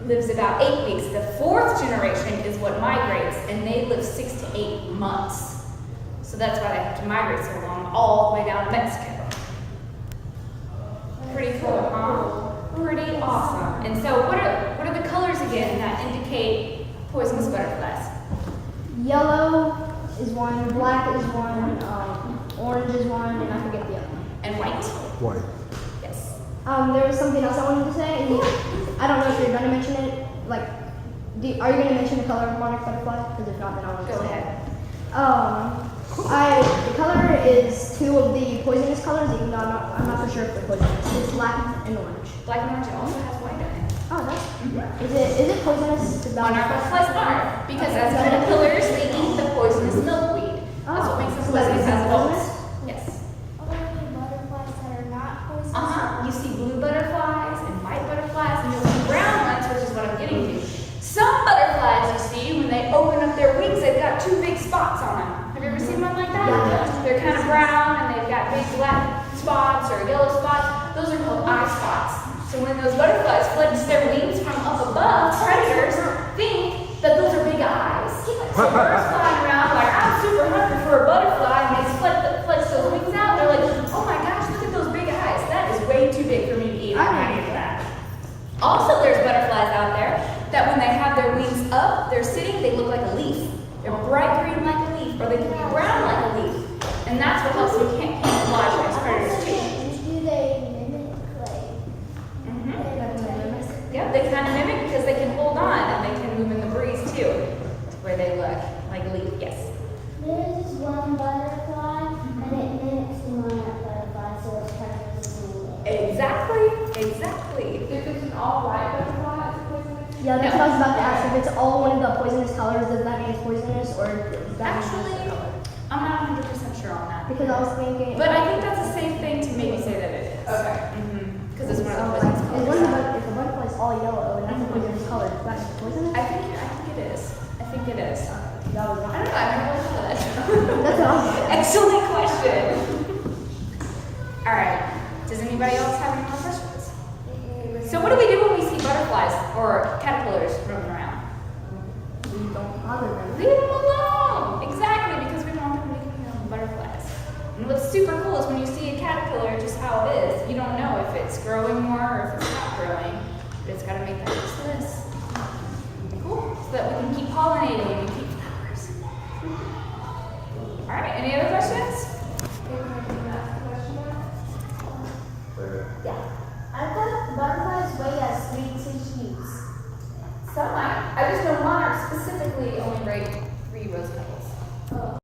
lives about 8 weeks. The fourth generation is what migrates, and they live 6 to 8 months. So that's why they have to migrate so long, all the way down to Mexico. Pretty cool, huh? Pretty awesome. And so what are the colors again that indicate poisonous butterflies? Yellow is one, black is one, orange is one, and I forget the other one. And white. White. Yes. There was something else I wanted to say. I don't know if you're going to mention it. Like, are you going to mention the color of monarch butterfly? Because if not, then I want to Go say ahead. The color is two of the poisonous colors, even though I'm not for sure if they're poisonous. It's black and orange. Black and orange also has white in it. Oh, that's. Is it poisonous? Monarch butterflies are, because as caterpillars, they eat the poisonous milkweed. That's what makes them poisonous as adults. Yes. Are there any butterflies that are not poisonous? You see blue butterflies and white butterflies, and you'll see brown ones, which is what I'm getting to. Some butterflies you see, when they open up their wings, they've got two big spots on them. Have you ever seen one like that? Yeah. They're kind of brown, and they've got big black spots or yellow spots. Those are called eye spots. So when those butterflies flex their wings from up above, predators think that those are big eyes. So birds flying around like, I'm super hungry for a butterfly, and they flex those wings out. They're like, oh my gosh, look at those big eyes. That is way too big for me to eat. I'm not eating that. Also, there's butterflies out there that when they have their wings up, they're sitting, they look like a leaf. They're bright green like a leaf, or they can be brown like a leaf. And that's what helps them camouflage against predators too. Do they mimic, like, Yep, they kind of mimic because they can hold on and they can move in the breeze too, where they look like a leaf. Yes. there's this one butterfly, and it mimics the monarch butterfly, so it's kind of resembling it. Exactly. If it's an all-white butterfly, it's poisonous? Yeah, that's No. what I was about to ask. If it's all one of the poisonous colors, does that mean it's poisonous, or does that mean it's Actually, the color? I'm not 100% sure on that. Because I was thinking. But I think that's a safe thing to maybe say that it is. Okay. Because it's one of the Like, poisonous if colors. the butterfly is all yellow and that's a poisonous color, is that poisonous? I think it is. I think it is. That was I wrong. don't know. I never looked into that. That's what I was saying. Excellent question. All right. Does anybody else have any more questions? So what do we do when we see butterflies or caterpillars roaming around? We don't bother them. Leave them alone. Exactly, because we want them to become butterflies. And what's super cool is when you see a caterpillar, just how it is, you don't know if it's growing more or if it's not growing, but it's got to make that chrysalis. Cool. So that we can keep pollinating and keep flowers. All right. Any other questions? Yeah. I thought butterflies weigh as 3 tissues. Some might. I just know monarchs specifically only rate 3 rose petals.